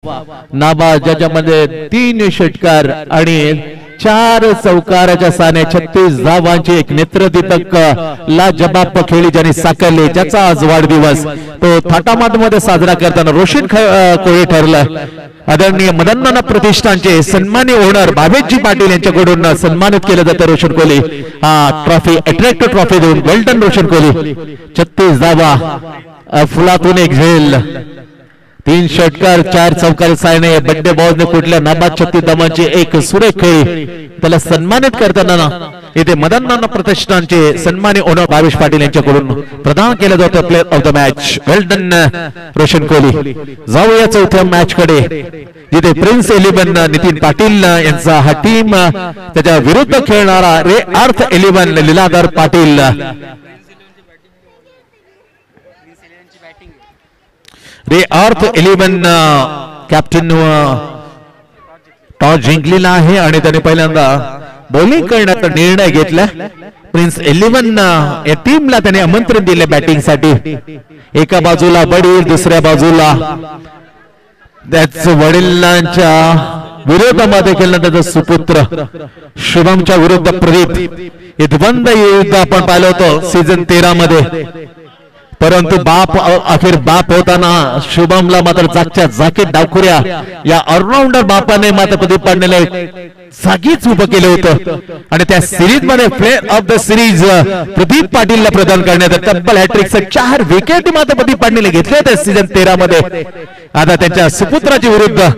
नाबाद ज्याच्यामध्ये 3 षटकार आणि 4 चौकाराच्या साने 36 धावांची एक नेत्रदीपक लाजबाब खेळी ज्यांनी साकारली, ज्याचा आज वाढदिवस तो थाटामाट मध्ये साजरा करताना रोशन कोळी ठरला। आदरणीय मदननाना प्रतिष्ठानचे सन्मानी ओनर भावेशजी पाटील यांच्याकडून सन्मानित केलं जातं रोशन कोहली। हा ट्रॉफी अट्रॅक्टिव्ह ट्रॉफी देऊन वेल्टन रोशन कोहली 36 धावा फुलातून एक झेल 3 षटकार 4 चौकार सायने बड्डे बॉल ने कुठल्या नाबाद 36 धावांची एक सुरेख खेळी त्याला सन्मानित करताना इथे मदननाना प्रतिष्ठानचे सन्मानी ओनर भावेश पाटील यांच्याकडून प्रदान केलं जातं प्लेयर ऑफ द मॅच वेल्टन रोशन कोहली। जाऊया चौथ्या मॅच कडे जिथे प्रिन्स 11 नितीन पाटील यांचा हा टीम त्याच्या विरुद्ध खेळणारा रे अर्थ 11 लीलाधर पाटील। रे अर्थ 11 कॅप्टन टॉस जिंकलेला आहे आणि त्याने पहिल्यांदा बॉलिंग करण्याचा निर्णय घेतला। प्रिन्स 11 या टीमला त्याने आमंत्रण दिले बॅटिंग साठी। एका बाजूला वडील, दुसऱ्या बाजूला त्याच्या वडिलांच्या विरोधामध्ये खेळणारा त्याचा सुपुत्र शुभमच्या विरुद्ध प्रदीप। हे द्वंद्व युद्ध आपण पाहिलं होतं सीझन 13 मध्ये, परंतु बाप अखेर बाप होताना शुभमला मात्र जागच्या जागेत डावखुऱ्या या ऑलराऊंडर बापाने मात्र प्रदीप पांडेला जागीच उभं केलं होतं आणि त्या सिरीज मध्ये player of the series Pradeep पाटीलला प्रदान करण्यात तब्बल हॅट्रिक 4 विकेट मात्र प्रदीप पांडेने घेतले होते सीझन 13 मध्ये। आता त्यांच्या सुपुत्राच्या विरुद्ध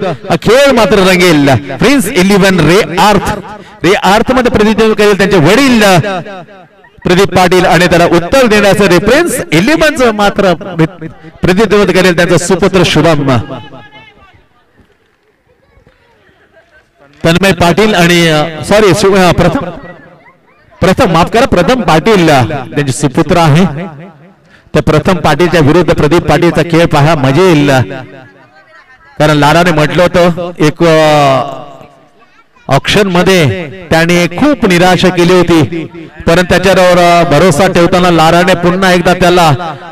खेळ मात्र रंगेल। प्रिन्स 11 रे अर्थ मध्ये प्रतिनिधित्व करेल त्यांचे वडील प्रदीप पाटील आणि त्याला उत्तर देण्यासाठी प्रिन्स 11 मात्र प्रतिनिधित्व करेल त्यांचा सुपुत्र शुभम। तन्मय पाटील आणि सॉरी प्रथम माफ करा प्रथम पाटील त्यांचे सुपुत्र आहे। त्या प्रथम पाटीलच्या विरुद्ध प्रदीप पाटीलचा खेळ पहा मजा येईल, कारण लाराने म्हटलं होतं एक ऑक्शन मध्ये त्याने खूप निराशा केली होती, परंतु त्याच्यावर भरोसा ठेवताना लाराने पुन्हा एकदा त्याला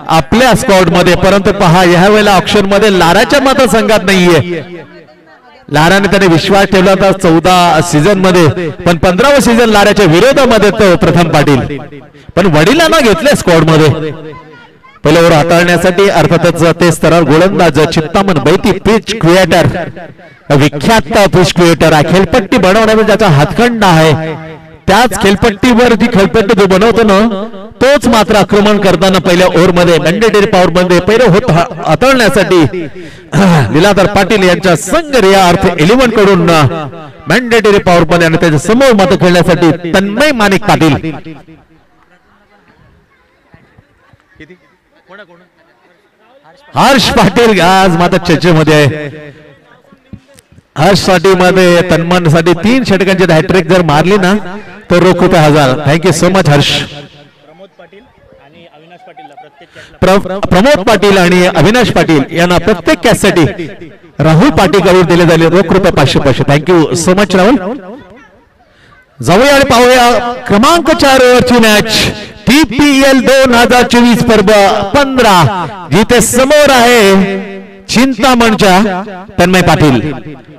आपल्या स्क्वॉड मध्ये, परंतु पहा ह्या वेळेला ऑक्शन मध्ये लाराच्या मात्र संघात नाहीये। लाराने त्याने विश्वास ठेवला होता 14 सीझन मध्ये, पण 15व्या सीझन लाराच्या विरोधामध्ये तो प्रथम पाटील, पण वडिलांना घेतले स्क्वॉड मध्ये पहिल्या ओव्हर हाताळण्यासाठी। अर्थातच ते स्तरावर गोलंदाज चित्तामन बैती पिच क्रिएटर, विख्यात पिच क्रिएटर आहे। खेळपट्टी बनवण्याचा ज्याचा हातखंड आहे, त्याच खेळपट्टीवर जी खेळपट्टी जो बनवतो ना तोच मात्र आक्रमण करताना पहिल्या ओव्हर मध्ये मॅन्डेटरी पॉवर मध्ये पहिलं होत हाताळण्यासाठी लीलाधर पाटील यांच्या संघ रे अर्थ 11 कडून मॅन्डेटरी पॉवर मध्ये आणि त्याच्या समोर मात्र खेळण्यासाठी तन्मय माणिक पाटील। हर्ष पाटील आज मात्र चर्चेमध्ये आहे। हर्ष साठी मध्ये तन्मन साठी 3 षटकांची हॅट्रिक जर मारली ना तर रोख ₹1000। Thank you so much Harsh. Pramod Patil आणि अविनाश पाटील यांना प्रत्येक कॅचसाठी राहुल पाटील कडून दिले झाले रोख ₹500। Thank you so much Rahul. जाऊया आणि पाहूया क्रमांक 4 ओव्हरची मॅच TPL 2024 पर्व 15 जिथे समोर आहे चिंतामणच्या तन्मय पाटील।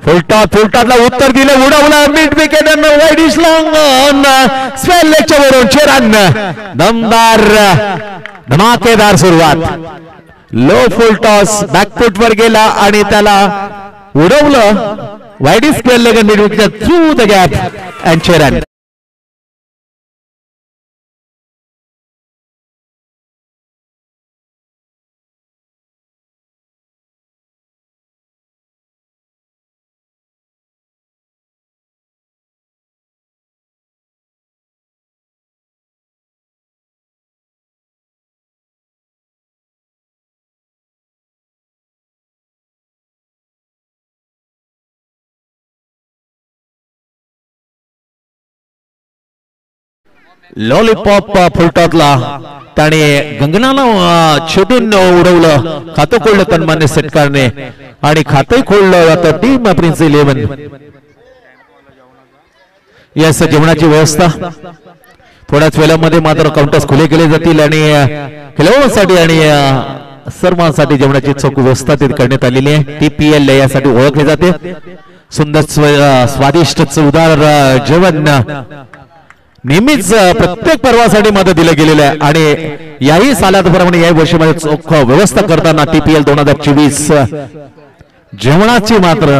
फुलटॉसला उत्तर दिलं, उडवला mid wicket wide long on spell लेगच्या वरून 4 रन। दमदार धमाकेदार सुरुवात। लो फुलटॉस बॅकफुट वर गेला आणि त्याला उडवलं wide spell leg mid wicket through the gap and 4 run. Lollipop फुलटॉसला त्याने गगनाला छेडून उडवलं, खातं खोललं तन्मान्य षटकारने आणि खातं खोललं जातं टीम प्रिन्स 11। यस जेवणाची व्यवस्था थोड्याच वेळामध्ये मात्र काउंटर्स खुले केले जातील आणि खेळाडूंसाठी आणि सर्वांसाठी जेवणाची चोख व्यवस्था करण्यात आलेली आहे. TPL यासाठी ओळखले जाते. सुंदर स्वादिष्ट चवदार जेवण नेहमीच प्रत्येक पर्वासाठी मदत दिलं गेलेलं आहे आणि याही सालाप्रमाणे याही वर्षीमध्ये चोख व्यवस्था करताना TPL 2024 जेवणाची मात्र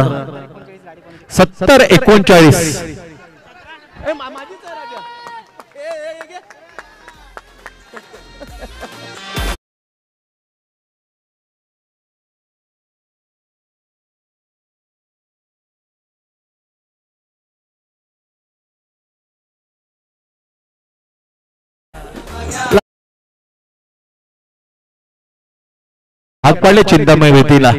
70-39 भाग पडले चिंतामय व्यक्तीला.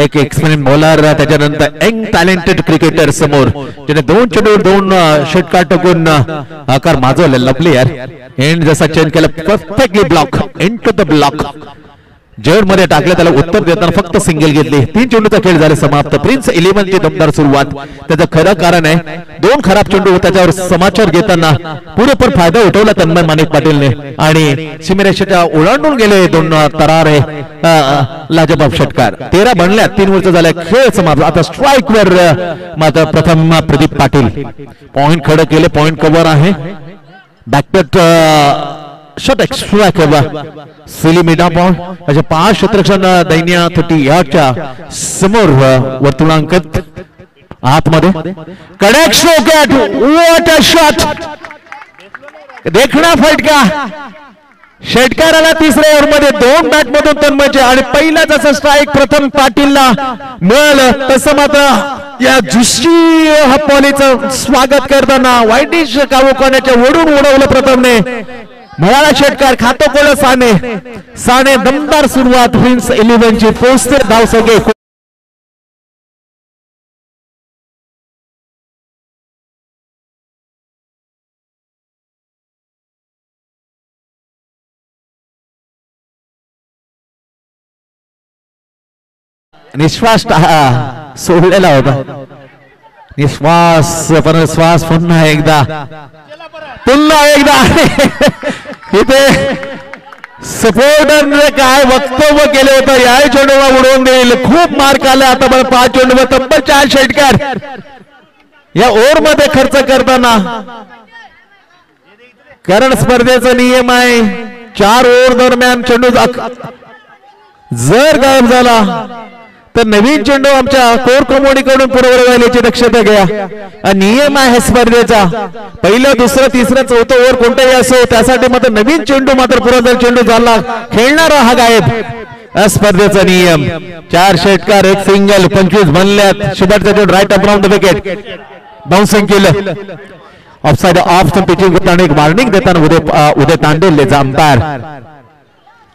एक एक्सपिरियन्स बॉलर, त्याच्यानंतर यंग टॅलेंटेड क्रिकेटर समोर, ज्याने 2 चेंडूवर 2 षटकार टाकून आकार माजवले. लवली यार, एंड जसा चेंज केला perfectly block into the block. Z मध्ये टाकले, त्याला उत्तर देताना फक्त सिंगल घेतली. 3 चेंडूचा खेळ झाला समाप्त. प्रिन्स 11 ची दमदार सुरुवात. त्याचं खरं कारण आहे 2 खराब चेंडू त्याच्यावर समाचार घेताना पुरेपूर फायदा उठवला तन्मय माणिक पाटीलने आणि सीमेरेषेच्या ओलांडून गेले 2 तरारे लाजबाब षटकार. 13 बनल्या, 3 वर्ष झाल्या. खेळ समाप्त. आता स्ट्राईक वर मात्र प्रथम प्रदीप पाटील पॉइंट खडे केले. पॉइंट कव्हर आहे. बॅकपेट शॉट एक्स्ट्रा केला. सिलिमिडा पॉइंट अशा 5 क्षेत्ररक्षण दैन्य 30 यार्डच्या समोर वर्तुळांकित आतमध्ये. कड़क शॉट, व्हाट अ शॉट. देखना फटका. षटकाराला 3ऱ्या ओव्हरमध्ये 2 बॅट मधून तन्मयचे आणि पहिला जसं स्ट्राईक प्रथम पाटीलला मिळालं तसं मात्र या जुशी हप्पॉलीचं स्वागत करताना वाईटिश कावुकाण्याच्या ओढून उडवलं प्रथमने. मिळाला षटकार. खातो कोल साने दमदार सुरुवात. प्रिन्स 11 ची पोहोचते धावसंख्ये. निश्वास सोडलेला होता. निश्वास पण श्वास पुन्हा एकदा इथे सपोर्टरने काय वक्तव्य केलं होतं. या चेंडूला उडवून देईल. खूप मार्क आला. आता 5 चेंडूवर तब्बल 4 षटकार या ओव्हर मध्ये खर्च करताना. कारण स्पर्धेचा नियम आहे 4 ओव्हर दरम्यान चेंडू जर गायब झाला तर नवीन चेंडू आमच्या कोर कमोडीकडून पुरवला जाण्याची दक्षता घ्या. नियम आहे स्पर्धेचा. पहिलं, दुसरं, तिसरं, चौथं ओव्हर कोणताही असो त्यासाठी मात्र नवीन चेंडू मात्र पुरवला चेंडू झाला खेळणारा हा गायब. स्पर्धेचा नियम. 4 षटकार, 1 सिंगल, 25 बनल्यात. शेवटचा चेंडू right up round the wicket. Bouncing केलं. ऑफसाइड ऑफ पिचिंग करताना एक वॉर्निंग देताना उदय तांडेल अंपायर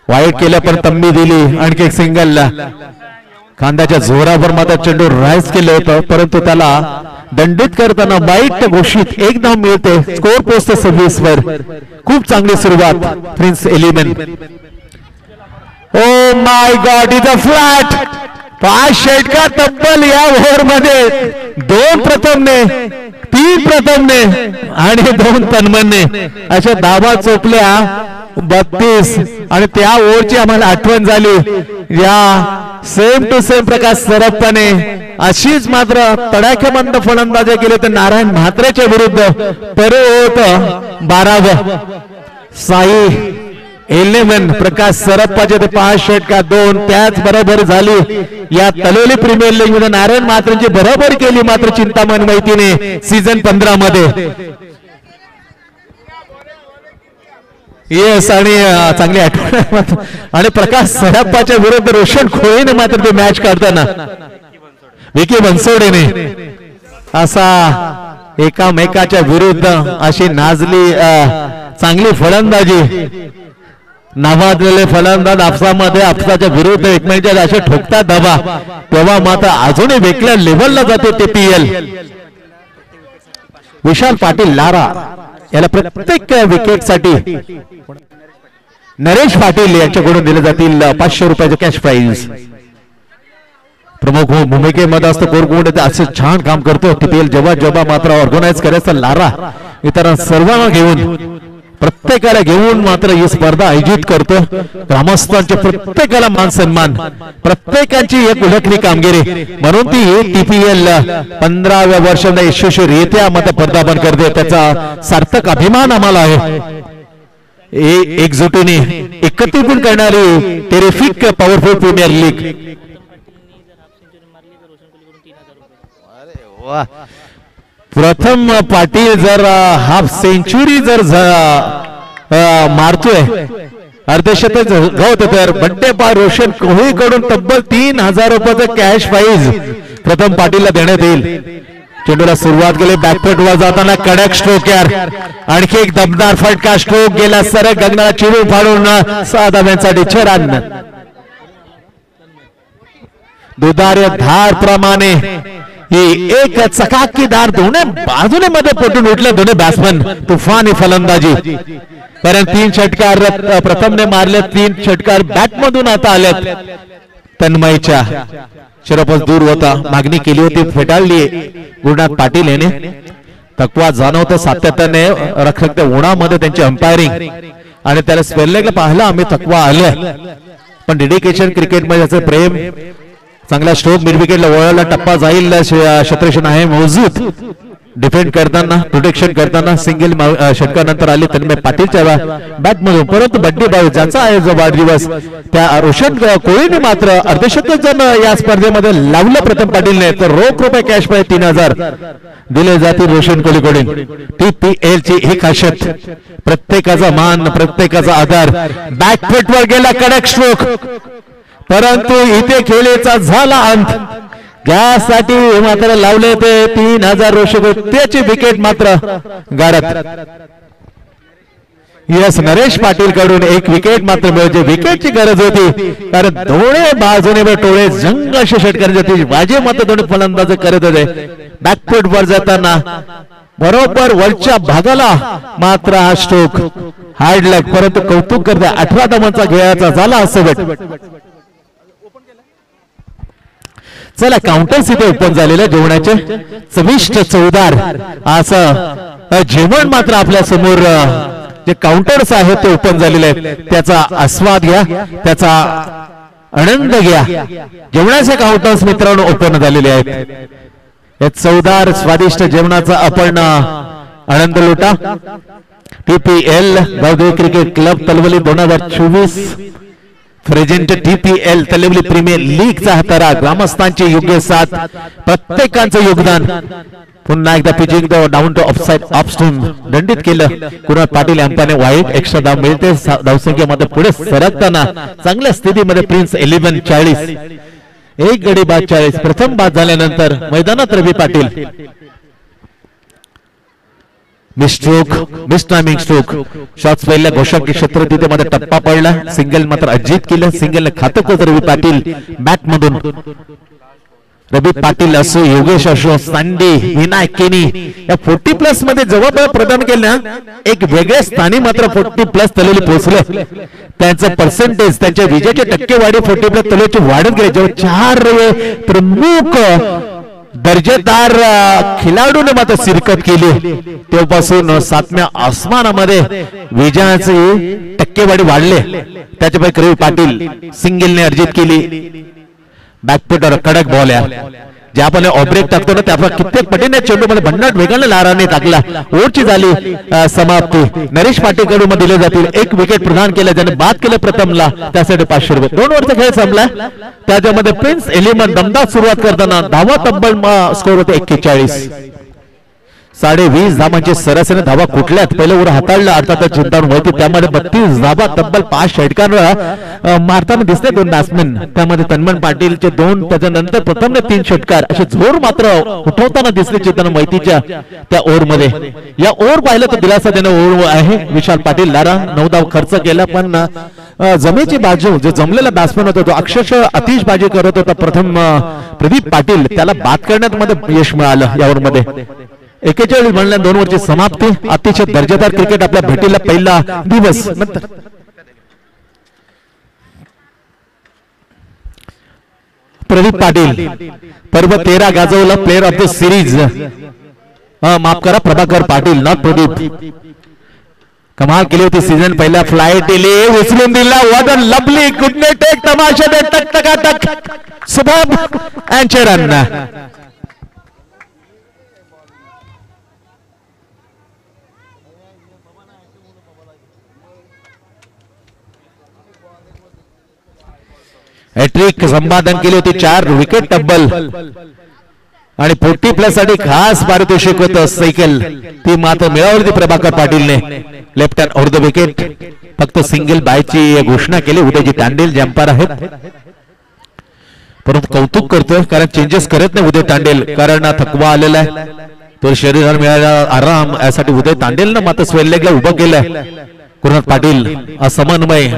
वाईट केलं पण तंबी दिली. आणखी एक सिंगल. खांद्याच्या जोरावर मात्र चेंडू राईज केलं होतं परंतु त्याला दंडित करताना वाईट घोषित. 1 धाव मिळते. स्कोर पोहोचते 26 वर. खूप चांगली सुरुवात prince 11. Oh my God, is a flat. 5 षटकार तब्बल या ओव्हर मध्ये. 2 प्रथमने, 3 प्रथमने आणि 2 तन्मयने अशा धावा चोपल्या 32. आणि त्या ओव्हरची आम्हाला आठवण झाली. या सेम टू सेम प्रकाश सरपने अशीच मात्र तडाख्याबंद फलंदाजी केली तर नारायण म्हात्रेच्या विरुद्ध पर होत 12. साई 11 प्रकाश सरप्पाचे ते 5 षटकार 2. त्याच बरोबर झाली या तलोली प्रीमियर लीग मध्ये नारायण म्हात्रेची बरोबर केली मात्र चिंतामण मैतीने सीझन 15 मध्ये. येस, आणि चांगली आठवण. आणि प्रकाश सरप्पाच्या विरुद्ध रोशन खोळीने मात्र ते मॅच काढताना विकी बनसोडेने असा एकामेकाच्या विरुद्ध अशी नाजली चांगली फलंदाजी. नावाजलेले फलंदाज आपसामध्ये आपसाच्या विरुद्ध एकमेकांच्या असे ठोकतात धावा तेव्हा मात्र अजूनही वेगळ्या लेव्हलला जाते TPL. विशाल पाटील लारा याला प्रत्येक विकेट साठी नरेश पाटील यांच्याकडून दिले जातील 500 रुपयाचे कॅश प्राइज. प्रमुख भूमिकेमध्ये असतो कोरकुंड असे छान काम करतो TPL. जेव्हा जेव्हा मात्र ऑर्गनाइज करायचं लारा इतर सर्वांना घेऊन प्रत्येकाला घेऊन मात्र ही स्पर्धा आयोजित करतो. ग्रामस्थांचे प्रत्येकाला मान सन्मान, प्रत्येकाची एक उल्लेखनीय कामगिरी म्हणून ती TPL 15व्या वर्षाला यशस्वीरित्या मात्र पदार्पण करते. त्याचा सार्थक अभिमान आम्हाला आहे. एकजुटीने एकत्रित करणारी टेरिफिक पॉवरफुल प्रीमियर लीग. प्रथम पाटील जर हाफ सेंचुरी जर मारतोय, अर्धशतक गवत, तर बड्डे बॉय रोशन कोहली कडून तब्बल 3000 रुपयाचं कॅश प्राइज प्रथम पाटीलला देण्यात येईल. चेंडूला सुरुवात केली, बॅकफुटवर जाताना कडक स्ट्रोक, यार आणखी एक दमदार फटका, स्ट्रोक गेला सरळ गगनाला चिरून फाडून 6 धाब्यांसाठी 6 रन. दुधार्य धार प्रमाणे ही एक चकाकीदार दोन्ही बाजूने मध्ये पोटून उठले दोन्ही बॅट्समन. तुफानी फलंदाजी, कारण 3 षटकार प्रथमने मारले, 3 षटकार बॅट मधून आता आलेत. तन्मयच्या शिरोपास दूर होता, मागणी केली होती, फेटाळली गुरुनाथ पाटील याने. थकवा जाणवतो सातत्याने, रखरखत्या उन्हामध्ये त्यांची अंपायरिंग आणि त्याला स्पेललेगला पाहिलं आम्ही, थकवा आलं पण डेडिकेशन क्रिकेटमध्ये त्याचं प्रेम. चांगला स्ट्रोक, मिड विकेटला वळला, टप्पा जाईल, क्षेत्ररक्षण आहे मौजूद. डिफेंड करताना, प्रोटेक्शन करताना सिंगल षटकानंतर आले तन्मय पाटीलच्या बॅट मधून. परंतु बड्डे बॉय ज्याचा आहे जो वाढदिवस, त्या रोशन कोहलीने मात्र अर्धशतक जण या स्पर्धेमध्ये लावलं प्रथम पाटीलने. तर रोख रुपये कॅश प्राइज 3000 दिले जातील रोशन कोहलीकडून. TPL ची ही खासियत, प्रत्येकाचा मान, प्रत्येकाचा आधार. बॅकफुटवर गेला कडक स्ट्रोक, परंतु इथे खेळीचा झाला अंत. त्यासाठी मात्र लावले ते 3000 रोशन, त्याची विकेट मात्र गाडत. यस, नरेश पाटील कडून एक विकेट मात्र मिळते. विकेटची गरज होती, कारण दोन्ही बाजूने टोळे जंग असे षटकारांची वाजे मात्र दोन्ही फलंदाज करत होते. बॅकफुट वर जाताना बरोबर वरच्या भागाला मात्र हा स्ट्रोक हार्ड लॅग, परंतु कौतुक करते 18 धावांचा खेळाचा झाला असं. चला, काउंटर्स इथे ओपन झालेले जेवणाचे चविष्ट चवदार असं जेवण मात्र आपल्या समोर जे काउंटर्स आहेत ते ओपन झालेले आहेत. त्याचा आस्वाद घ्या, त्याचा आनंद घ्या. जेवणाचे काउंटर्स मित्रांनो ओपन झालेले आहेत. या चवदार स्वादिष्ट जेवणाचा आपण आनंद लुटा. TPL Gavdevi cricket club Talavali 2024 present TPL Talavali premier लीगचा हातारा. ग्रामस्थांची योग्य साथ, प्रत्येकांचं योगदान. पुन्हा एकदा पिचिंग डाऊन टू ऑफसाइड ऑफस्ट्रीम दंडित केलं गुरुनाथ पाटील यांच्याने. वाईट एक्स्ट्रा धाव मिळते धावसंख्येमध्ये पुढे सरकताना. चांगल्या स्थितीमध्ये प्रिन्स 11 40, एक गडी बाद 40. प्रथम बाद झाल्यानंतर मैदानात रवी पाटील. मिस्ट्रोक, मिस टायमिंग स्ट्रोक, शॉट्स पहिल्या घोषक क्षेत्र तिथे मध्ये टप्पा पडला. सिंगल मात्र अजित केलं, सिंगल खातं होतं रवी पाटील बॅट मधून. रवी पाटील असो, योगेश असो, सांडी, विनायक केनी या 40+ मध्ये जबाबदारी प्रदान केल्या. एक वेगळ्या स्थानी मात्र 40+ तलवली पोहोचले. त्यांचं पर्सेंटेज, त्यांच्या विजयाची टक्केवारी 40+ तलवची वाढत गेली. जेव्हा 4 प्रमुख दर्जेदार खेळाडूने मात्र शिरकत केली, तेव्हापासून 7व्या आसमानामध्ये विजयाची टक्केवारी वाढले. त्याच्यापैकी रवी पाटील सिंगलने अर्जित केली. बॅकफुटर कडक बॉल आहे, जे आपण ऑब्रेक टाकतो ना त्या कित्येक पटीने चेंडू मध्ये भन्नाट वेगाने लाराने टाकला. ओव्हरची झाली समाप्ती. नरेश पाटील कडून दिले जातील. एक विकेट प्रदान केलं, ज्याने बाद केलं प्रथमला, त्यासाठी 500 रुपये. 2 ओव्हरचा खेळ संपला. त्याच्यामध्ये प्रिन्स 11 दमदार सुरुवात करताना धावा तब्बल स्कोर होते 41. 20.5 धावांची सरासरी धावा कुठल्यात पहिलं ओव्हर हाताळला. अर्थातच चिंता नव्हती. त्यामध्ये 32 धावा तब्बल 5 षटकांवर मारताना दिसले 2 बॅट्समन. त्यामध्ये तन्मय पाटीलचे 2, त्याच्यानंतर प्रथमने 3 षटकार असे जोर मात्र उठवताना दिसले चेतन मैतीच्या त्या ओव्हर मध्ये. या ओव्हर पाहिलं तर दिलासा देणं ओव्हर आहे. विशाल पाटील लारा 9 धाव खर्च केला, पण जमेची बाजू जो जमलेला बॅट्समन होता तो अक्षरशः अतिश बाजी करत होता. प्रथम प्रदीप पाटील, त्याला बाद करण्यात मध्ये यश मिळालं या ओव्हर मध्ये. 41 म्हणल्या 2 ओव्हरची समाप्ती. अतिशय दर्जेदार क्रिकेट आपल्या भेटीला पहिला दिवस. नंतर प्रदीप पाटील पर्व 13 गाजवला. प्लेअर ऑफ द सिरीज, माफ करा प्रभाकर पाटील, नॉट प्रदीप. कमाल केली होती सीझन पहिल्या फ्लाईट दिली उचलून दिला व्हॉट अ लवली गुडने टेक तमाशा दे टक टका टक सुबह अँचे रन हॅट्रिक संपादन केली होती 4 विकेट टब्बल आणि 40+ साठी खास पारितोषिक होतं सायकल ती मात्र मिळवली होती प्रभाकर पाटीलने left hand off the wicket फक्त सिंगल बायची घोषणा केली उदयजी तांडेल जम्पर आहेत परंतु कौतुक करतोय कारण चेंजेस करत नाही उदय तांडेल कारण थकवा आलेला आहे तो शरीराला मिळालेला आराम यासाठी उदय तांडेलनं मात्र स्वेल्लेगला उभं केलंय गुरुनाथ पाटील समन्वय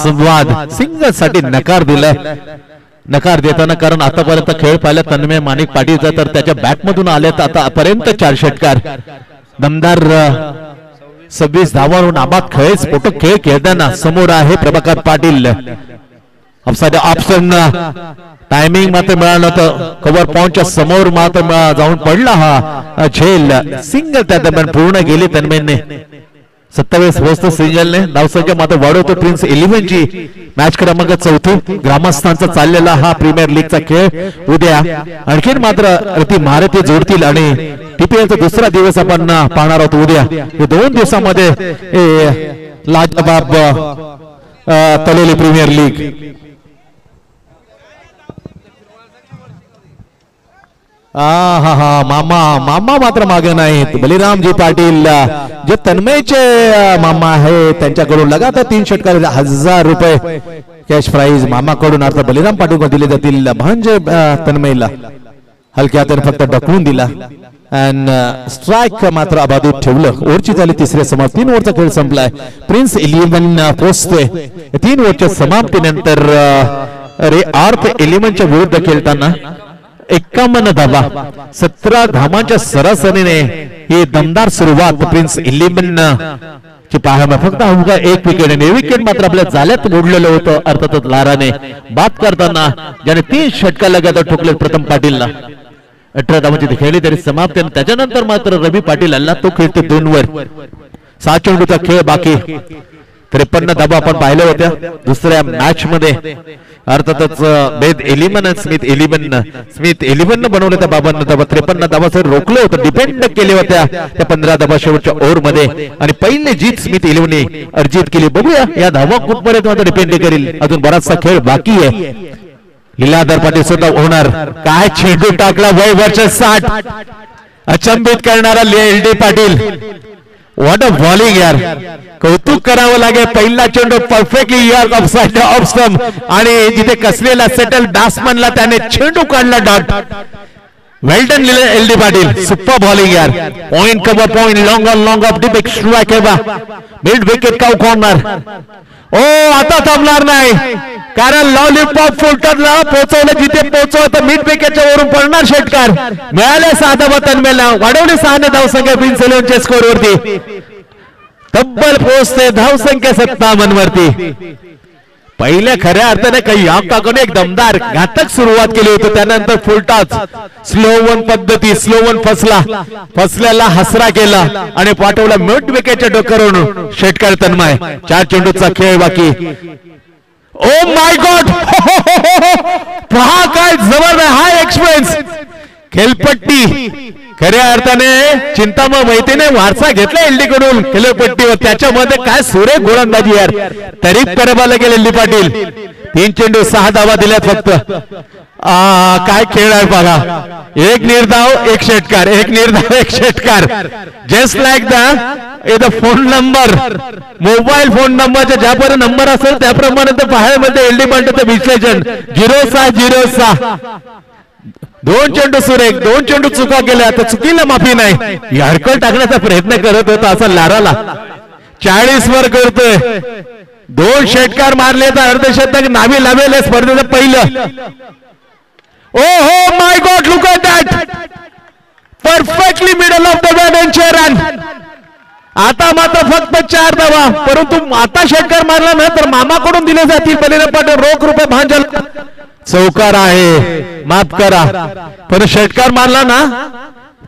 संवाद सिंगल साठी नकार दिलाय नकार देताना कारण आतापर्यंत खेळ पाहिला तन्मय माणिक पाटीलचा तर त्याच्या बॅट मधून आलेत आतापर्यंत 4 षटकार दमदार 26 धावांवरून नाबाद खेळ स्फोटक खेळ खेळताना समोर आहे Prabhakar Patil offside option timing मात्र मिळालं होतं कव्हर पॉइंटच्या समोर मात्र जाऊन पडला हा झेल सिंगल त्या दरम्यान पूर्ण गेली तन्मयने 27 वस्त सिंगलने धावसंख्या मात्र वाढवतो प्रिन्स 11 ची मॅच क्रमांक 4 ग्रामस्थांचा चाललेला हा प्रीमियर लीगचा खेळ उद्या आणखीन मात्र अति महारथी जोडतील आणि टीपीएलचा दुसरा दिवस आपण पाहणार आहोत उद्या हे 2 दिवसामध्ये लाजवाब तलोली प्रीमियर लीग मामा मात्र मागे नाहीत बलिरामजी पाटील जे तन्मयचे मामा आहे त्यांच्याकडून लगातार 3 षटकार 1000 रुपये कॅश प्राइज मामाकडून अर्थ बलिराम पाटील दिले जातील म्हणजे तन्मयला हलक्या त्याने फक्त ढकलून दिला अँड स्ट्राइक मात्र अबाधित ठेवलं ओव्हरची झाली तिसऱ्या समाप्त 3 ओव्हरचा खेळ संपलाय प्रिन्स 11 पोचतोय 3 ओव्हरच्या समाप्तीनंतर अर्थ 11 च्या विरुद्ध खेळताना 51 धावा 17 धावांच्या सरासरीने ही दमदार सुरुवात प्रिन्स 11 ची पाहायला फक्त अवघा 1 विकेट आणि विकेट मात्र आपल्या जाल्यात मोडलेलं होतं अर्थातच लाराने बाद करताना ज्याने 3 षटकार लगातार ठोकले प्रथम पाटीलला 18 धावांची खेळली तरी समाप्त त्याच्यानंतर मात्र रवी पाटील आला तो खेळतो 2 वर 7 चेंडूचा खेळ बाकी 53 धावा आपण पाहिल्या होत्या दुसऱ्या मॅच मध्ये अर्थातच बेद 11 स्मिथ 11 बनवलं त्या बाबांना धावा 53 धावा सर रोखलं होतं डिपेंड केले होत्या त्या 15 धावा शेवटच्या ओव्हर मध्ये आणि पहिले जीत स्मिथ 11 अर्जित केली बघूया या धावा कुठपर्यंत मात्र डिपेंड करेल अजून बराचसा खेळ बाकी आहे लीलाधर पाटील सुद्धा होणार काय चेंडू टाकला वय वर्ष 60 अचंबित करणारा LD Patil what a bowling यार कौतुक करावं लागेल पहिला चेंडू परफेक्टली यार ऑफसाइड ऑफ स्टंप आणि जिथे कसलेला सेटल बॅट्समनला त्याने चेंडू काढला dot well done LD Patil super bowling यार point cover point long off deep strike mid wicket cow corner ओ आता थांबणार नाही कारण लॉलीपॉप फुलटरला पोहोचवलं जिथे पोहोचवलं मिड विकेटच्या वरून पडणार षटकार मिळाले 6 धावा तन्मयला वाढवली 6 धावसंख्या प्रिन्स 11 च्या स्कोर वरती तब्बल पोहोचते धावसंख्या 57 वरती पहिल्या खऱ्या अर्थाने काही काकाने एक दमदार घातक सुरुवात केली होती त्यानंतर फुलटॉस स्लो वन पद्धती स्लो वन फसल्याला हसरा केला आणि पाठवला मिड विकेटच्या डोक्यावरून षटकार तन्मय 4 चेंडूचा खेळ बाकी ओ माय गॉड पहा काय जबरदस्त हा एक्सप्रेस खेळपट्टी खऱ्या अर्थाने चिंतामण मैत्रीने वारसा घेतला एलडी कडून खेळपट्टीवर त्याच्यामध्ये काय सुरेख गोलंदाजी यार तरी परबाला गेले एलडी पाटील 3 चेंडू 6 धावा दिल्यात फक्त काय खेळ आहे बघा एक निर्धाव एक षटकार एक निर्धाव एक षटकार just like the phone number mobile phone नंबरचा ज्यापर्यंत नंबर असेल त्याप्रमाणे तर पाहायला एलडी पाटीलचं विश्लेषण 0606 2 चेंडू सुरेख 2 चेंडू चुका केल्या आता चुकीला माफी नाही हडकल टाकण्याचा प्रयत्न करत होता असा लाराला 40 वर करतोय 2 षटकार मारले तर अर्धशतक नावी लावेल स्पर्धेचं पहिलं ओ हो my god look at that perfectly middle of the bat and run आता मात्र फक्त 4 धावा परंतु आता षटकार मारला ना तर मामाकडून दिले जातील बलिराम पाटील रोख रुपये भांजल चौकार आहे माफ करा पण षटकार मारला ना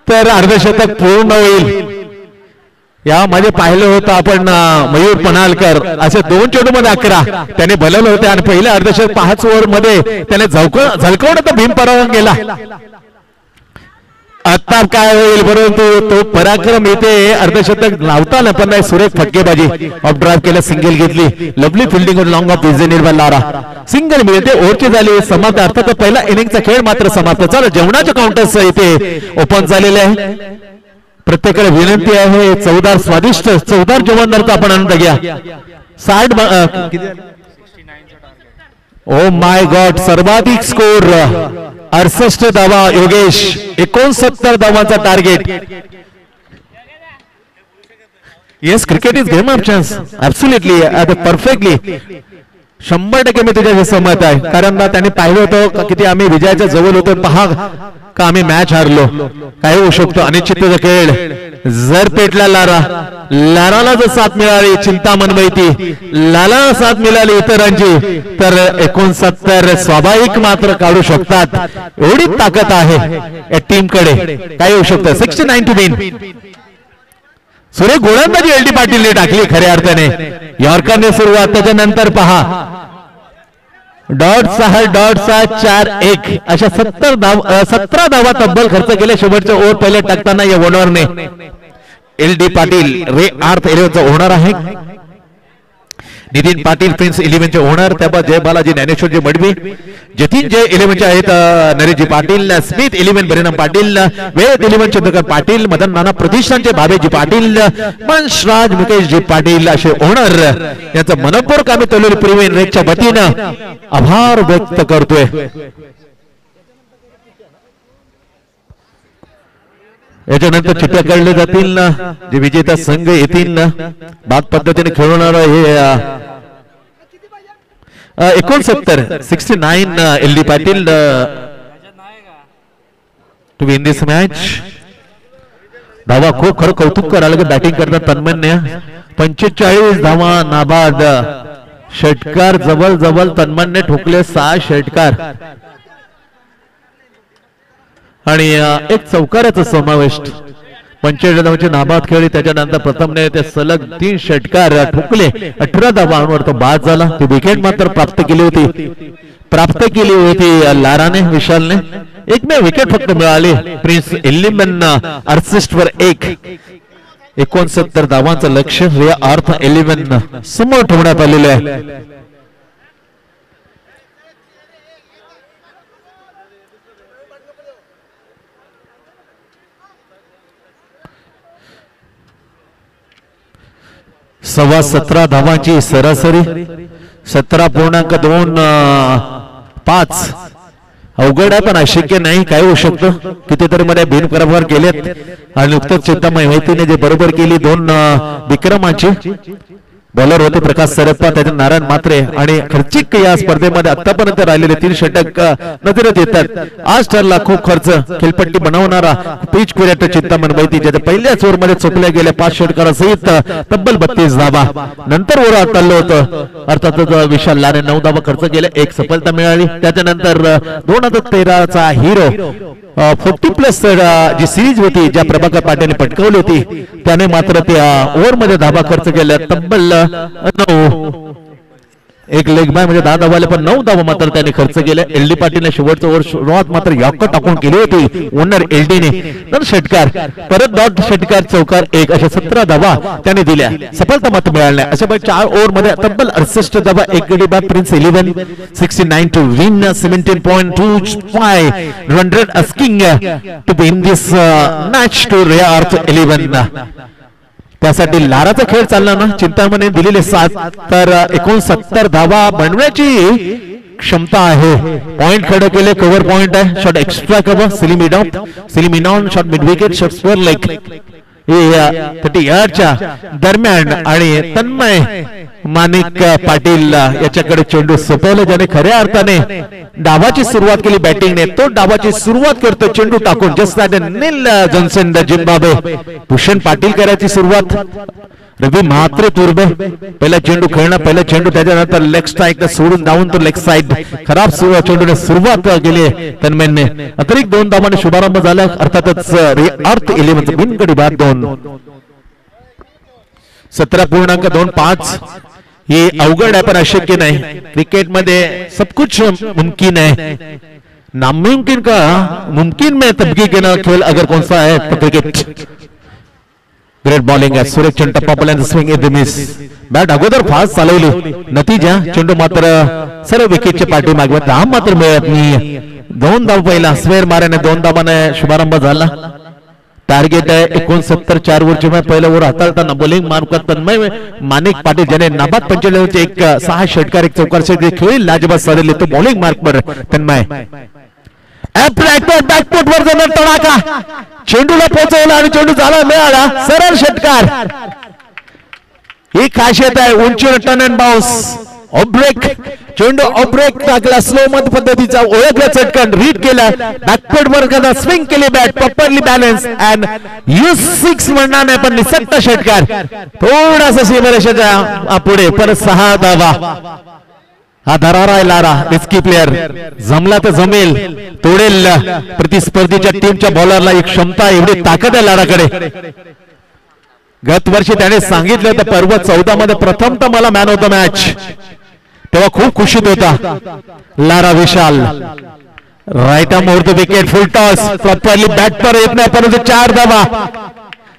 तर अर्धशतक पूर्ण होईल या मध्ये पाहिलं होतं आपण मयूर पणालकर असे 2 चेंडूमध्ये 11 त्याने भलवलं होते आणि पहिल्या अर्धशतक 5 ओव्हर मध्ये त्याने झलकवण्याचा भीम पराभव केला. आता काय होईल परंतु तो पराक्रम येथे अर्धशतक लावताना पण नाही सुरेख फटकेबाजी ऑफ ड्राइव्ह केला सिंगल घेतली lovely fielding long of Nirmal Lara single मिळते ओव्हरची झाली समाप्त अर्थात पहिला इनिंगचा खेळ मात्र समाप्त झाला. जेवणाच्या काउंटर्स इथे ओपन झालेले आहे. प्रत्येकाला विनंती आहे चवदार स्वादिष्ट चवदार जेवण आपण आनंद घ्या. 60 ओ माय गॉड सर्वाधिक स्कोर 68 धावा योगेश 69 धावांचा target. Yes cricket is game of chance absolutely perfectly 100% मी तुझ्याशी सहमत आहे. कारण त्याने पाहिलं होतं किती आम्ही विजयाच्या जवळ होतो पहा का आम्ही मॅच हारलो. काय होऊ शकतो अनिश्चिततेचा खेळ जर पेटला लाराला जर साथ मिळाली चिंतामण माहिती लाला साथ मिळाली इतरांची तर 69 स्वाभाविक मात्र काढू शकतात. एवढी ताकद आहे या टीम कडे. काय होऊ शकतं 69 टू विन. सुरेख गोलंदाजी एल डी पाटीलने टाकली खऱ्या अर्थाने. यॉर्करने सुरुवात त्याच्यानंतर पहा .6 4-1 अशा 17 धावा तब्बल खर्च केले शेवटच्या ओव्हर पहिले टाकताना या ओनरने. एल डी पाटील रे आर्थ 11चा ओनर आहे. नितीन पाटील प्रिन्स 11चे ओनर त्याबाद जय बालाजी ज्ञानेश्वरजी मडवी जतीन जय 11चे आहेत नरेशजी पाटील स्मिथ 11 परिणाम पाटील वेद 11 चंद्रकांत पाटील मदन नाना प्रतिष्ठानचे भावेजी पाटील मंशराज मुकेशजी पाटील असे ओनर यांचा मनपूर्वक आम्ही तलोली प्रिव्हिन रेकच्या वतीनं आभार व्यक्त करतोय. याच्यानंतर चिठ्ठ्या काढल्या जातील ना जे विजेता संघ येतील ना बाद पद्धतीने खेळवणार हे 69 L D Patil to win this match. धावा खूप खरं कौतुक करायला बॅटिंग करतात तन्मयने 45 धावा नाबाद षटकार जवळ जवळ तन्मयने ठोकले 6 षटकार आणि एक चौकाराचा समावेश 45 धावांची नाबाद खेळली. त्याच्यानंतर प्रथमने ते सलग 3 षटकार ठोकले 18 धावांवर तो बाद झाला. ती विकेट मात्र प्राप्त केली होती लाराने विशालने. एकमेव विकेट फक्त मिळाली प्रिन्स 11 68 वर 1 69 धावांचं लक्ष्य रे आर्थ 11 समोर ठेवण्यात आलेले आहे. सव्वा 17 धावांची सरासरी 17.25 अवघड आहे पण अशक्य नाही. काय होऊ शकतं कितीतरी मध्ये बिनपराभव केलेत आणि नुकतंच चिंतामय माहितीने जे बरोबर केली 2 विक्रमांची. बॉलर होते प्रकाश सरप्पा त्याचे नारायण मात्रे आणि खर्चिक या स्पर्धेमध्ये आतापर्यंत राहिलेले 3 षटक नजरेत येतात. आज ठरला खूप खर्च खेळपट्टी बनवणारा पिच क्युरेटर चिंतामण माहिती ज्याच्या पहिल्याच ओव्हर मध्ये चोपल्या गेल्या 5 षटकारासहित तब्बल 32 धावा नंतर ओव्हर आटलं होतं. अर्थातच विशाल लाने 9 धावा खर्च केल्या 1 सफलता मिळाली. त्याच्यानंतर 2013चा हिरो 40+ जी सिरीज होती ज्या प्रभाकर पाटीलने पटकावली होती त्याने मात्र त्या ओव्हर मध्ये धावा खर्च केल्या तब्बल 9. एक लेग बाय म्हणजे 10 धावाले पण 9 धावा मात्र त्याने खर्च केले. एल डी पाटीलने शेवटचं ओव्हर सुरुवात मात्र यॉर्कर टाकून केली होती ओनर एल डी ने. षटकार परत डॉट षटकार चौकार 1 अशा 17 धावा त्याने दिल्या सफलता मात्र मिळाली नाही. अशा 4 ओव्हर मध्ये तब्बल 68 धावा 1 गडी बाद Prince 11 69 to win 17.25 100 asking to win this match to रे आर्थ 11. त्यासाठी लाराचा खेळ चालला ना चिंतामणे दिलेले 7 तर 69 धावा बनवण्याची क्षमता आहे. पॉइंट खडे केले कव्हर पॉइंट आहे शॉट एक्स्ट्रा कव्हर सिलिमिनॉन shot mid wicket shot square leg 30 दरम्यान आणि तन्मय माणिक पाटील याच्याकडे चेंडू सोपवला ज्याने खऱ्या अर्थाने डावाची सुरुवात केली बॅटिंगने. तो डावाची सुरुवात करतो चेंडू टाकून just Neil Johnson the Zimbabwe. Bhushan Patil करायची सुरुवात रवी म्हात्रे तुर्बे पहिला चेंडू खेळणं पहिला चेंडू त्याच्यानंतर लेग स्ट्राईक सोडून धावून तो लेग साइड खराब चेंडूने सुरुवात केली तन्मयने. अतिरिक्त 2 धावांनी शुभारंभ झाला. अर्थातच रे आर्थ 11 बिनगडी बाद 2. 17.25 ही अवघड आहे पण अशक्य नाही. क्रिकेटमध्ये सब कुछ मुमकिन है. नामुमकिन का मुमकिन में तब्दील करना खेल अगर कौन सा है तो क्रिकेट. ग्रेट बॉलिंग आहे सुरेश चंटप्पा पर्यंत swing in the miss. Bat अगोदर फास्ट चालवली नतीजा चेंडू मात्र सर्व विकेटच्या पाठी मागवत धाव मात्र मिळत नाही. 2 धाव पहिला स्वेर माराने 2 धावाने शुभारंभ झाला. टार्गेट आहे 69 4 ओव्हरचे मॅच. पहिल्या ओव्हर हाताळताना बॉलिंग मार्फत तन्मय माणिक पाटील ज्याने नाबाद 45 चे एक 6 षटकार एक चौकार खेळी लाजबाद साधले तो बॉलिंग मार्कवर तन्मय बॅकफूट वर जाणार तडाखा चेंडूला पोहोचवला आणि चेंडू झाला मिळाला सरळ षटकार. ही खासियत आहे उंचीवर turn and bounce off break. चेंडू ऑफ ब्रेक टाकला स्लो मध पद्धतीचा ओळखला चटकन रीड केला बॅकफूट वर कदा स्विंग केली bat properly balance and use 6 म्हणणार नाही पण निसक्त षटकार थोडासा सीमारेषेच्या पुढे परत 6 धावा. हा धरारा आहे लारा रिस्की प्लेअर जमला तर जमेल तोडेल प्रतिस्पर्धीच्या टीमच्या बॉलरला एक क्षमता एवढी ताकद आहे लाराकडे. गत वर्षी त्याने सांगितलं होतं पर्व 14 मध्ये प्रथमतः मला मॅन ऑफ द मॅच तेव्हा खूप खुशीत होता Lara Vishal. Right arm over the wicket full toss properly bat पर येत नाही परंतु 4 धावा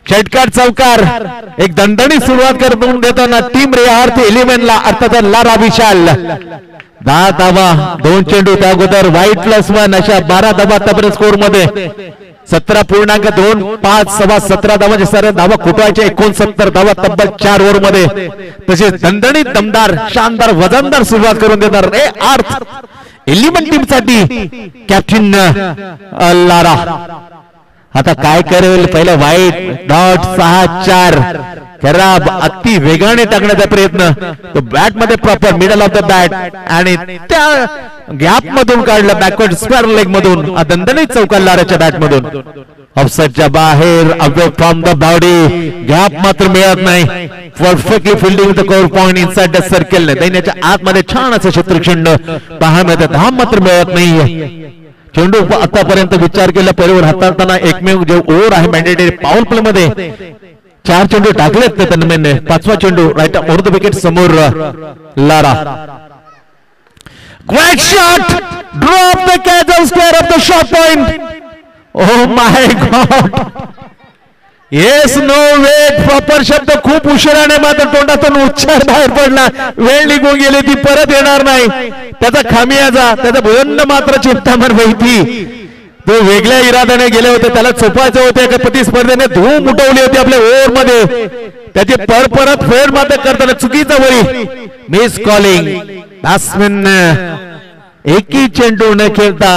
षटकार चौकार एक दणदणीत सुरुवात करून देताना टीम रेहार्थ 11 ला अर्थात लारा विशाल 10 धावा 2 चेंडू त्या अगोदर वाईट +1 अशा 12 धावा आतापर्यंत स्कोर मध्ये 17.25 सव्वा 17 धावांचे सर्व धावा कुटवायचे 69 धावा तब्बल 4 ओव्हर मध्ये. तसेच दणदणीत दमदार शानदार वजनदार सुरुवात करून देणार अर्थ 11 टीम साठी कॅप्टन लारा. आता काय करेल पहिला वाईट डॉट 6-4 खराब अति वेगाने टाकण्याचा प्रयत्न तो बॅट मध्ये proper middle of the bat आणि त्या गॅप मधून काढलं बॅकवर्ड स्क्वेअर लेग मधून दणदणीत चौकार लाराच्या बॅट मधून ऑफसाइडच्या बाहेर away from the body gap मात्र मिळत नाही. Perfectly fielding with the core point inside the circle दैन्याच्या आतमध्ये छान असं क्षेत्रखंड पाहायला मिळतं. धाव मात्र मिळत नाहीये. चेंडू आतापर्यंत विचार केला पहिल्यावर हाताळताना एकमेव जे ओव्हर आहे मॅन्डेटरी पॉवर प्ले मध्ये 4 चेंडू टाकलेत तन्मयने. 5वा चेंडू राईट ओव्हर द विकेट समोर Lara. Great shot drop the catch square off the shot point. Oh my god yes no wait proper शब्द खूप उशिराने मात्र तोंडातून उच्चार बाहेर पडला. वेळ निघून गेली ती परत येणार नाही. त्याचा खामियाजा त्याचा भयंकर मात्र चिंतामण माहिती तो वेगळ्या इराद्याने गेले होते त्याला चुपायचे होते एका प्रतिस्पर्धेने धूम उठवली होती आपल्या ओव्हर मध्ये. त्याची परत फेड मात्र करताना चुकीचा वरी मिस कॉलिंग बॅट्समॅन एकही चेंडू न खेळता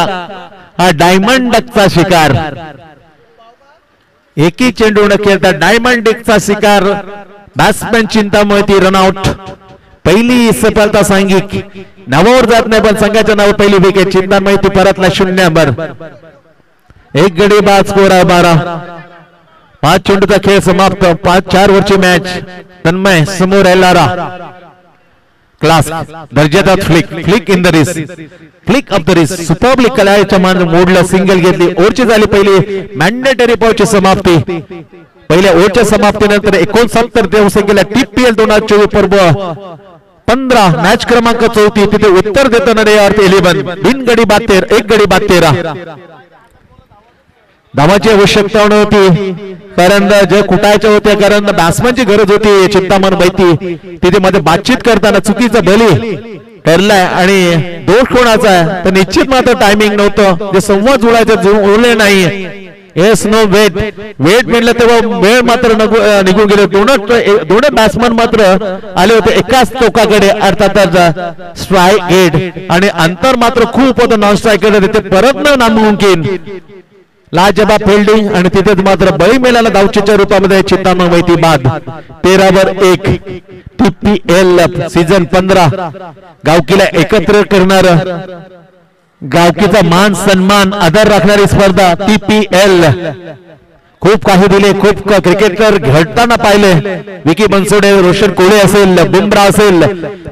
हा डायमंड डकचा शिकार. एकही चेंडू न खेळता डायमंड डकचा शिकार बॅट्समॅन चिंतामणी रनआउट. पहिली सफलता सांघिक नावावर जात नाही पण संघाच्या नावावर पहिली विकेट चिंतामणी परतला 0 नंबर. 1 गडी बाद स्कोर आहे 12. 5 चेंडूचा खेळ समाप्त 4 ओव्हरची मॅच. तन्मय समोर आहे लारा. क्लास दर्जाचा फ्लिक इन द रिस फ्लिक ऑफ द रिस सुपरबली कलाच्या मान मोडला सिंगल घेतली. ओव्हरची झाली पहिली मॅन्डेटरी पॉईंटची समाप्ती. पहिल्या ओव्हरच्या समाप्तीनंतर 69 दिवसांच्या TPL 2024 पर्व 15 मॅच क्रमांक 34 तिथे उत्तर देताना अर्थ 11 बिन गडी बाद 13 1 गडी बाद 13 धावाची आवश्यकता नव्हती कारण जे कुटायचे होते कारण बॅट्समॅनची गरज होती. चिंतामण माहिती तिथे मध्ये बातचीत करताना चुकीचा बली ठरलाय आणि दोष कोणाचा आहे तर निश्चित मात्र टायमिंग नव्हतं जे संवाद जुळायचं जुळले नाही. येस नो वेट म्हणलं तेव्हा वेळ मात्र निघून गेले. दोन्ही बॅट्समॅन मात्र आले होते एकाच टोकाकडे अर्थात स्ट्राईक गेट आणि अंतर मात्र खूप होतं नॉन स्ट्राईक तिथे परत न नामुमकिन लाजबाब फिल्डिंग आणि तिथेच मात्र बळी मेलाला धावचीच्या रूपामध्ये चिंतामण माहिती बाद 13-1 TPL सीझन 15 गावकीला एकत्र करणार गावकीचा मान सन्मान आदर राखणारी स्पर्धा TPL. खूप काही दिले खूप क्रिकेटर घडताना पाहिले. विकी बनसोडे रोशन कोळे असेल बुमराह असेल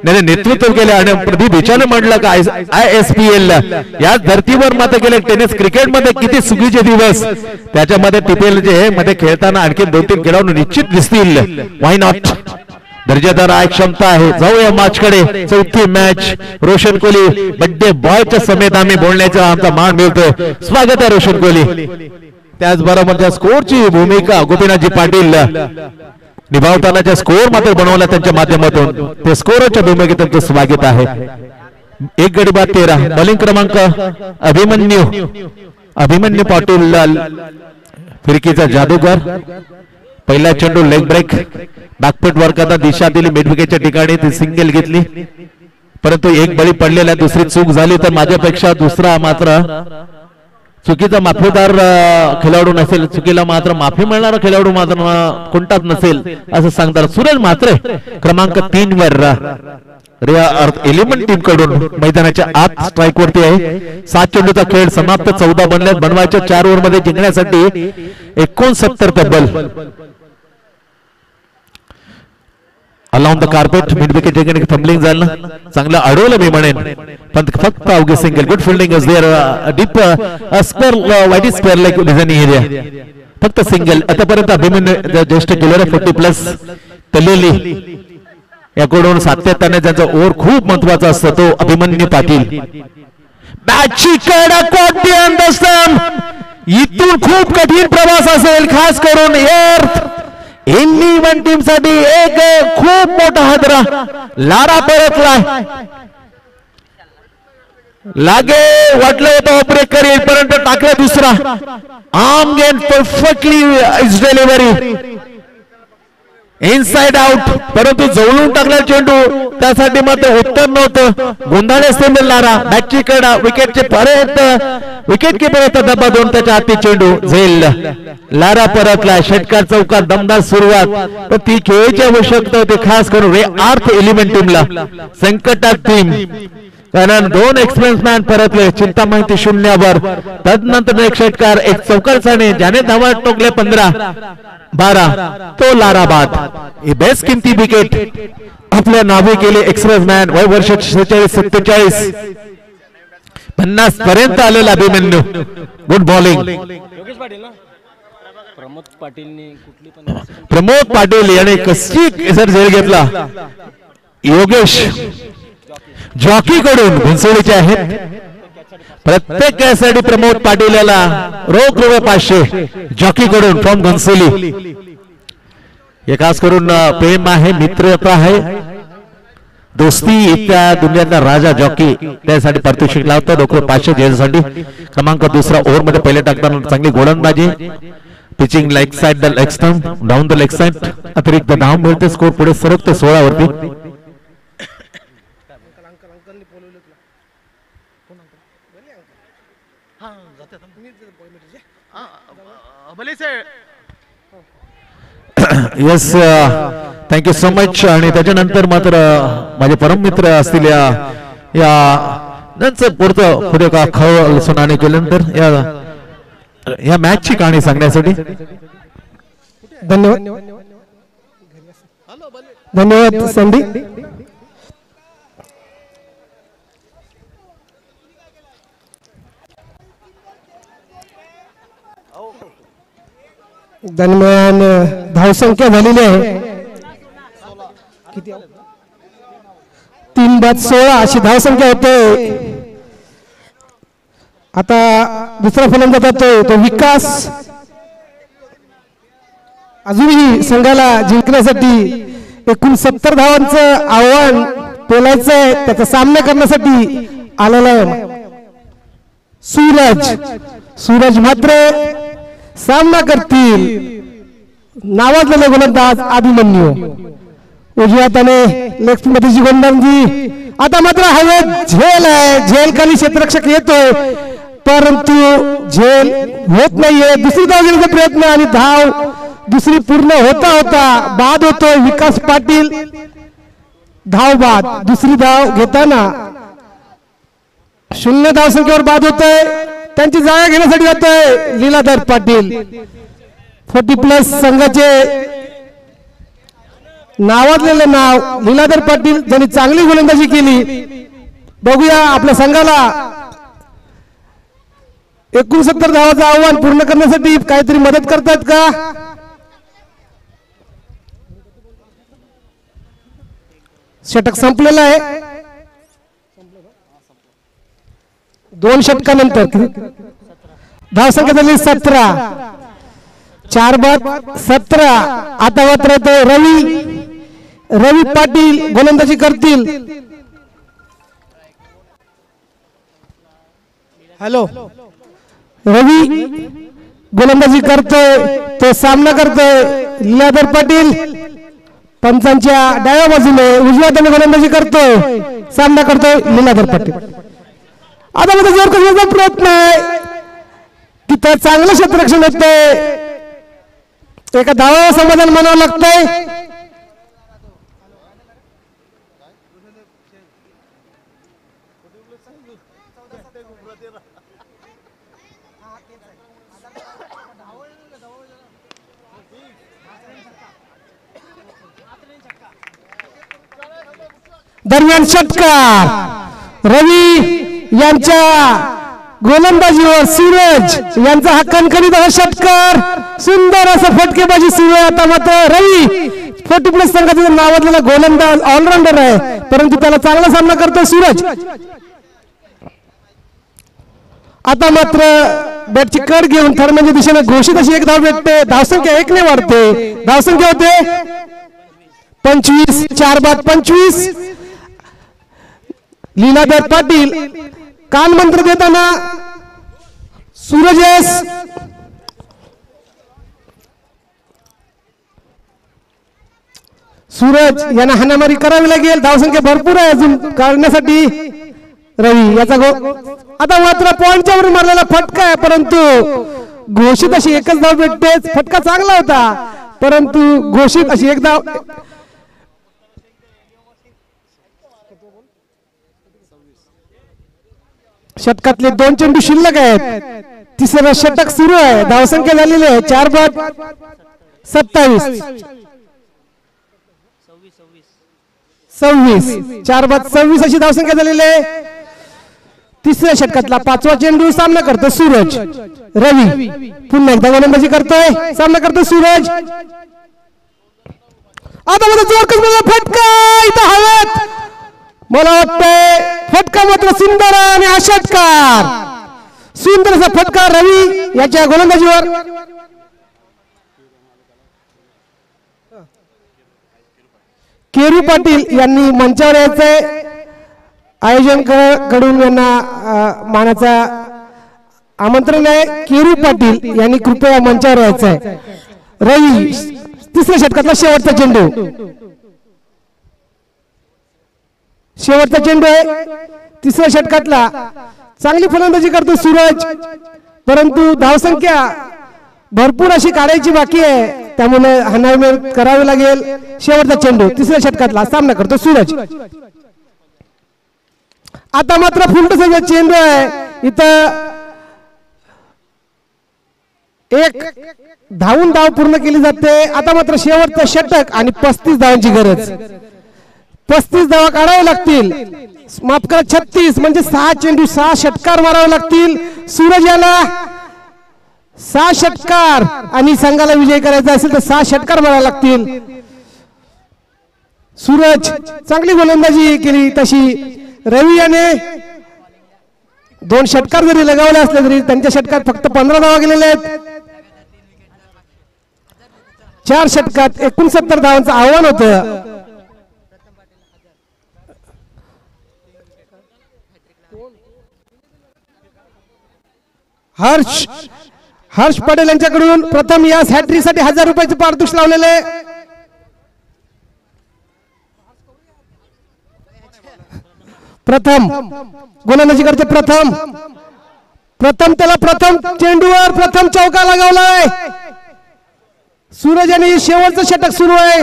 त्याने नेतृत्व केले आणि प्रदीप हिच्याने म्हटलं का ISPL या धर्तीवर मात्र गेले टेनिस क्रिकेट मध्ये किती सुखीचे दिवस त्याच्यामध्ये TPL जे मध्ये खेळताना आणखी 2-3 खेळाडू निश्चित दिसतील. व्हाय नॉट. दर्जेदार आहे, क्षमता आहे. जाऊया मॅच कडे. चौथी मॅच रोशन कोहली बर्थडे बॉयच्या समेत आम्ही बोलण्याचा आमचा मान मिळतो. स्वागत आहे रोशन कोहली. त्याचबरोबर त्या स्कोरची भूमिका गोपीनाथजी पाटील निभावतानाच्या स्कोर मात्र बनवला त्यांच्या माध्यमातून. ते स्कोरच्या भूमिकेत त्यांचं स्वागत आहे. 1 गडी बाद 13. बॉलिंग क्रमांक अभिमन्यू पाटील फिरकीचा जादूगर. पहिला चेंडू लेग ब्रेक बॅकफूट वर करता दिशा दिली मिड विकेटच्या ठिकाणी ती सिंगल घेतली परंतु एक बळी पडलेला दुसरी चूक झाली तर माझ्यापेक्षा दुसरा मात्र चुकीचा माफीदार खेळाडू नसेल चुकीला मात्र माफी मिळणारा खेळाडू मात्र कोणताच नसेल असं सांगतात. सूरज मात्रे क्रमांक 3 वर एलिमेंट टीम कडून मैदानाच्या आत स्ट्राइक वरती आहे. 7 चेंडूचा खेळ समाप्त. 14 बनल्यात. बनवायच्या 4 ओव्हर मध्ये जिंकण्यासाठी 69 तब्बल. Around the carpet mid wicket ठिकाणी फंबलिंग झालं. चांगलं अडवलं मी म्हणेन पण फक्त अवघे single. Good fielding is there. Deep square wide square like designing area. फक्त सिंगल. आतापर्यंत अभिमन्यू ज्येष्ठ खेळाडू 40+ तलेली याकडून सातत्याने ज्यांचा ओव्हर खूप महत्वाचा असतो तो अभिमन्यू पाटील. मॅचची कडक कोटी अंडरस्टँड. इथून खूप कठीण प्रवास असेल खास करून इलेव्हन टीम साठी. एक खूप मोठा हादरा. लारा परतलाय. लागे वाटलं होतं ब्रेक करेल परंतु टाकला दुसरा. Arm gain perfectly is delivery inside out परंतु जवळून टाकला चेंडू त्यासाठी मात्र उत्तर नव्हतं. Gondhale symbol Lara. मॅचची कडा विकेटचे पर्यंत विकेट किपर डब्बा दोन त्याच्या हाती चेंडू झेल. लारा परतला. षटकार चौकार दमदार सुरुवात पण ती खेळायची आवश्यकता होती खास करून आर्थ एलिमेंट टीमला. संकटात टीम कारण 2 एक्सपिरियन्स मॅन परतले. चिंता माहिती 0 तदनंतर एक षटकार एक चौकारसाने ज्याने धावा टोकले 15-12 तो लारा बाद. बेस्ट किमती विकेट आपल्या नावे केले. एक्सप्रेस मॅन वय वर्ष 46-47 50 पर्यंत आलेला अभिमन्यू. Good bowling. प्रमोद पाटील याने कशी झेल घेतला. योगेश जॉकी कडून घुंसवलीचे आहेत. प्रत्येक साठी प्रमोद पाटील याला रोख ₹500 जॉकी कडून फ्रॉम घुंसवली. हे खास करून प्रेम आहे मित्रता आहे दोस्ती इतक्या दुनियातला राजा जॉकी त्यासाठी पारितोषिक लावतो. ₹500 जेलसाठी. क्रमांक 2 ओव्हर मध्ये पहिले टाकताना चांगली गोलंदाजी. Pitching leg side the leg stump down the leg side. अतिरिक्त धाव मिळते. स्कोर पुढे सरकते 16 वरती. Yes thank you so much. आणि त्याच्यानंतर मात्र माझे परम मित्र असतील या त्यांचं पुढचं पुढे का खळ सुनाने केल्यानंतर या मॅचची कहाणी सांगण्यासाठी धन्यवाद. धन्यवाद संधी. दरम्यान धावसंख्या झालेली आहे 3 बाद 16 अशी धावसंख्या होते. आता दुसरा फलंदाज जातोय तो विकास. अजूनही संघाला जिंकण्यासाठी एकूण 70 धावांचं आव्हान पेलायचं आहे. त्याचा सामना करण्यासाठी आलेला आहे सूरज मात्र सामना करतील नावाजलेले गोलंदाज अभिमन्यू. उजव्या हाताने लेफ्ट मध्येची गोलंदाजी. आता मात्र हवेत झेल आहे. झेल खाली क्षेत्ररक्षक येतोय परंतु झेल होत नाहीये. दुसरी धाव घेण्याचा प्रयत्न आणि धाव दुसरी पूर्ण होता बाद होतोय. विकास पाटील धाव बाद. दुसरी धाव घेताना 0 धावसंख्येवर बाद होतोय. त्यांची जागा घेण्यासाठी जातोय लीलाधर पाटील. 40+ संघाचे नावाजलेले नाव लीलाधर पाटील ज्यांनी चांगली गोलंदाजी केली. बघूया आपल्या संघाला 69 धावाचं आव्हान पूर्ण करण्यासाठी काहीतरी मदत करतात का. षटक संपलेलं आहे. 2 षटकानंतर धावसंख्या झाली 17. 4 बाद 17. आता मात्र रवी पाटील गोलंदाजी करतील. हॅलो, रवी गोलंदाजी करतोय, तो सामना करतोय. लीलाधर पाटील पंचांच्या डाव्या बाजूने उजव्या हाताने गोलंदाजी करतोय, सामना करतोय लीलाधर पाटील. आता माझा जोर करण्याचा प्रयत्न आहे की तर चांगलं क्षेत्ररक्षण होतंय. एका धावावर समाधान मानावं लागतंय. दरम्यान षटकार रवी यांच्या गोलंदाजीवर सूरज यांचा हा कणकणीत षटकार. सुंदर असं फटकेबाजी सुरू आहे. आता मात्र रवी 40+ संघाचा नावाजलेला गोलंदाज ऑलराऊंडर आहे, परंतु त्याला चांगला सामना करतो सूरज. आता मात्र बॅटची कड घेऊन थर्माच्या दिशेने घोषित अशी एक धाव भेटते. धावसंख्या 1 ने वाढते. धावसंख्या होते 25. 4 बाद 25. लीलाधर पाटील कान मंत्र देताना सूरज यांना हाणामारी करावी लागेल. धावसंख्या भरपूर आहे अजून काढण्यासाठी. रवी याचा आता मात्र पॉइंटच्या वर मारलेला फटका आहे, परंतु घोषित अशी एकच धाव भेटते. फटका चांगला होता, परंतु घोषित अशी एक धाव. षटकातले 2 चेंडू शिल्लक आहेत. तिसरं षटक सुरू आहे. धावसंख्या झालेली आहे 4 बाद 27. 4 बाद 26 अशी धावसंख्या झालेली आहे. तिसऱ्या षटकातला 5वा चेंडू सामना करतो सूरज. रवी पुन्हा एकदा गोलंदाजी करतोय, सामना करतो सूरज. आता मध्ये जोर कसं फटका इथं हवेत. मला वाटतंय फटका मात्र सुंदर आणि हा षटकार. सुंदर असा फटका रवी याच्या गोलंदाजीवर. केरू पाटील यांनी मंचावर यायचंय. आयोजन कडून यांना मानाचा आमंत्रण आहे. केरू पाटील यांनी कृपया मंचावर यायचंय. रवी तिसऱ्या षटकातला शेवटचा चेंडू. शेवटचा चेंडू आहे तिसऱ्या षटकातला. चांगली फलंदाजी करतो सूरज, परंतु धावसंख्या भरपूर अशी काढायची बाकी आहे, त्यामुळे हाणामारी करावी लागेल. शेवटचा चेंडू तिसऱ्या षटकातला सामना करतो सूरज. आता मात्र फुलटोसाचा चेंडू आहे. इथं एक धावून धाव पूर्ण केली जाते. आता मात्र शेवटचं षटक आणि 35 धावांची गरज. 35 धावा काढाव्या लागतील. माफ करा 36, म्हणजे 6 चेंडू 6 षटकार मारावे लागतील. सूरज याला 6 षटकार आणि संघाला विजय करायचा असेल तर 6 षटकार मारावे लागतील. सूरज चांगली गोलंदाजी केली तशी. रवी याने 2 षटकार जरी लगावले असले तरी त्यांच्या षटकात फक्त 15 धावा गेलेले आहेत. 4 षटकात 69 धावांचं आव्हान होतं. हर्ष पटेल यांच्याकडून प्रथम या हॅट्रिक साठी 1000 रुपयाचे पारितोषिक लावलेले. प्रथम गोलंदाजी करते. प्रथम त्याला प्रथम चेंडूवर प्रथम चौका लगावलाय. सूरज यांनी शेवटचं षटक सुरू आहे.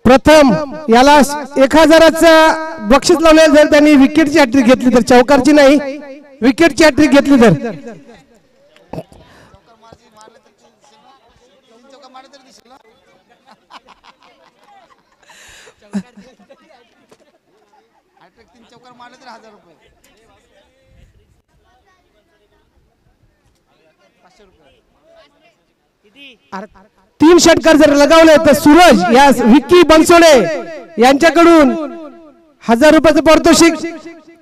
प्रथम याला 1000चा बक्षीस लावले जर त्यांनी विकेटची हॅट्रिक घेतली तर, चौकारची नाही विकेटची हॅट्रिक घेतली तर तीन षटकार जर लगावले तर सूरज या विक्की बनसोडे यांच्याकडून 1000 रुपयाचं पारितोषिक,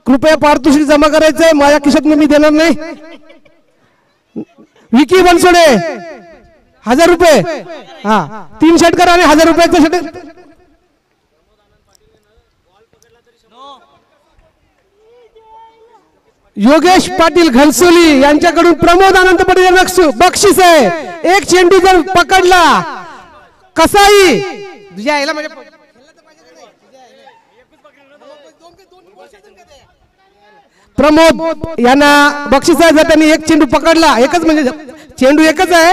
कृपया पारितोषिक जमा करायचंय, माझ्या खिशात मी देणार नाही. विक्की बनसोडे 1000 रुपये, हा 3 षटकार आणि 1000 रुपयाचं षटकार. योगेश पाटील घनसोली यांच्याकडून प्रमोद आनंद पटेल बक्षीस आहे. एक चेंडू जर पकडला कसाई तुझ्या आईला म्हणजे प्रमोद यांना बक्षीस आहे जर त्यांनी एक चेंडू पकडला, एकच म्हणजे चेंडू एकच आहे.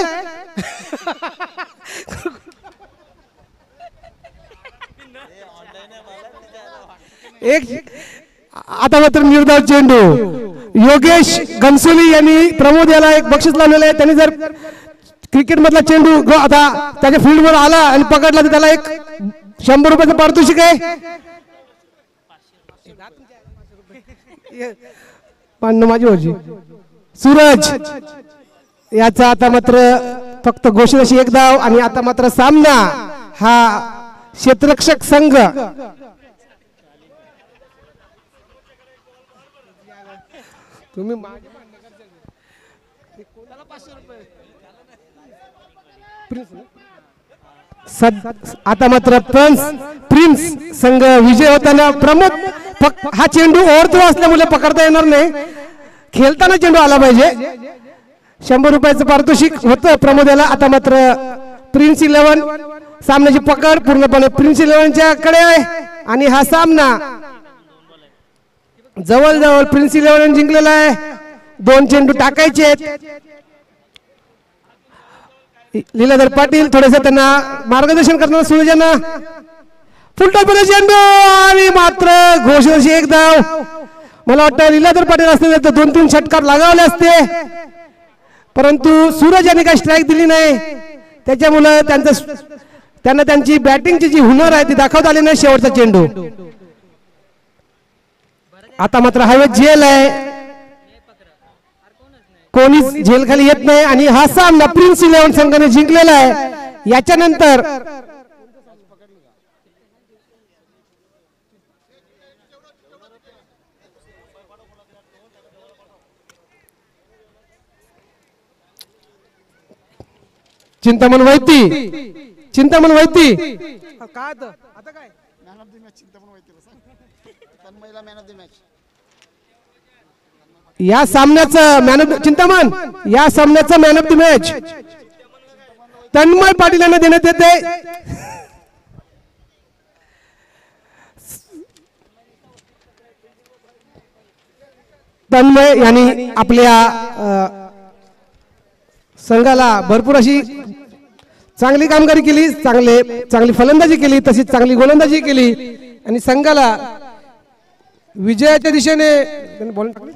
एक आता मात्र निर्धाव चेंडू योगेश घनसोली यांनी प्रमोद याला एक बक्षीस लावलेलं आहे. त्यांनी जर क्रिकेट मधला चेंडू आता त्याच्या फील्डवर आला आणि पकडला तर त्याला एक 100 रुपयाचं पारितोषिक आहे. माझी होजी सूरज याचा आता मात्र फक्त घोषित अशी एक धाव आणि आता मात्र सामना हा क्षेत्ररक्षक संघ तुम्ही आता मात्र प्रिन्स संघ विजय होताना प्रमोद हा चेंडू ओव्हरथ्रो असल्यामुळे पकडता येणार नाही, खेळताना चेंडू आला पाहिजे. 100 रुपयाचं पारितोषिक होतं प्रमोद याला. आता मात्र प्रिन्स 11 सामन्याची पकड पूर्णपणे प्रिन्स 11च्या कडे आहे आणि हा सामना जवळजवळ प्रिन्स 11 जिंकलेला आहे. 2 चेंडू टाकायचे आहेत. लीलाधर पाटील थोडेसे त्यांना मार्गदर्शन करणार सूरजांना. फुलटॉपमध्ये चेंडू आणि मात्र घोषित अशी एक धाव. मला वाटतं लीलाधर पाटील असते तर 2-3 षटकार लगावले असते, परंतु सूरज यांनी काही स्ट्राईक दिली नाही, त्याच्यामुळे त्यांना त्यांची बॅटिंगची जी हुनर आहे ती दाखवता आली नाही. शेवटचा चेंडू आता मात्र हवेत झेल आहे, कोणीच झेल खाली येत नाही आणि हा सामना प्रिन्स 11 संघाने जिंकलेला आहे. याच्यानंतर चिंतामण वैती काय आता काय man of the match Chintaman Vaiti तन्मयला मॅन ऑफ द मॅच या सामन्याचं man of the match Tanmay Patil यांना देण्यात येते. तन्मय यांनी आपल्या संघाला भरपूर अशी चांगली कामगिरी केली, चांगली फलंदाजी केली, तशीच चांगली गोलंदाजी केली आणि संघाला विजयाच्या दिशेने बॉलिंग टाकली.